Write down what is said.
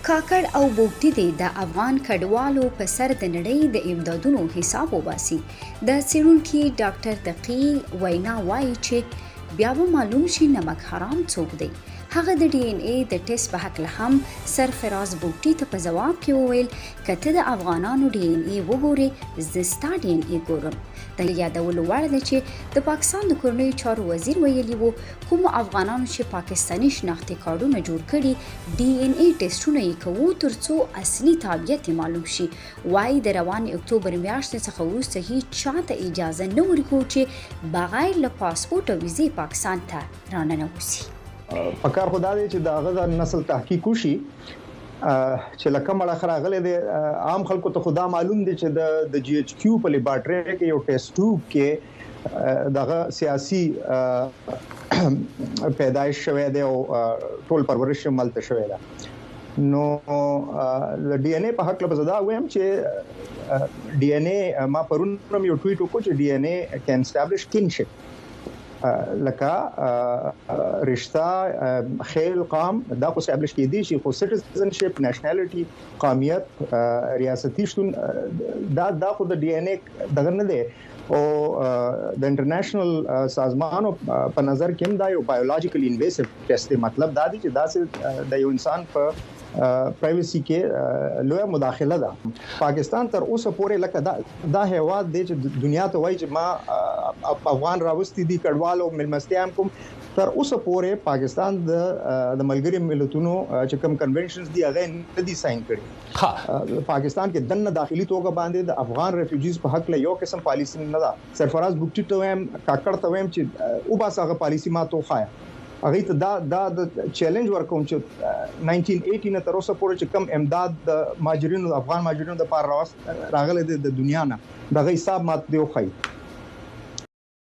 کاکړ او بوګټي دې د افغان کډوالو په سر د نړۍ د امدادونو حساب وباسي. د څېړونکي ډاکټر تقي وینا وایي چې بیا به معلوم شي نمک حرام څوک دی. هغه د ډي ان اے د ټیسټ په هکله هم سرفراز بوګټي ته په جواب کې وویل که ته د افغانانو ډي ان اے وګورې زه ستا ډي ان اے ګورم. د یادولو وړ ده چې د پاکستان د کورنیو چارو وزیر ویلي وو کومو افغانانو چې پاکستاني شناختي کارډونه جوړ کړي ډي ان اے ټیسټونه یې کوو تر څو اصلي تابعیت معلوم شي. وایي د روانې اکتوبر میاشتې څخه وروسته هیڅ چاته اجازه نه ورکوو چې بغیر له پاسپورټ او ویزې پاکستان ته راننوځي. پکار خدا دی چې د هغه د نسل تحقیق وشي چې لکه مړه خراغله دي عام خلکو ته خدا معلوم دي چې د جی ایچ کیو په لیبارټری کې یو ټیسټ ټیوب کې دغه سیاسي پیدایش شوه دی او ټول پرورش ملته شوه دی. نو د ډي ان اے په حق له زدا وایم چې ډي ان اے ما پرون یو ټویټ وکړ چې ډي ان اے کین اسټابلیش کینشپ لکه رشتہ خیل قام دا خو اسټابلیش کیدی شي خو سټیزنشپ نېشنالټي قومیت ریاستي شتون دا خو د ډي ان اے دغه نه دی او د انټرنیشنل سازمانو په نظر کې هم دا یو بایولوژیکل انویسیو ټیسټ دی. مطلب دا دی چې دا د یو انسان په پرایویسي کې لوی مداخله ده. پاکستان تر اوسه پورې لکه دا هیواد دی چې دنیا ته وایي چې ما افغان راوستي دي کډوال او ملمستیام کوم تر اوسه پورې پاکستان د ملګری ملتونو چې کوم کنونشنز دي هغه نه دي ساين کړي. پاکستان کې دنه داخلي توګه باندې د افغان ریفیوجیز په حق له یو قسم پالیسی نه ده. سرفراز بوګټي ته وایم کاکړ ته وایم چې او باسه پالیسی ما تو خایا هغه ته دا د چیلنج ورکوم چې 1980 نه تر اوسه پورې چې کم امداد د مهاجرینو افغان مهاجرینو د پاره راغله د دنیا نه دغه حساب ماته دی خو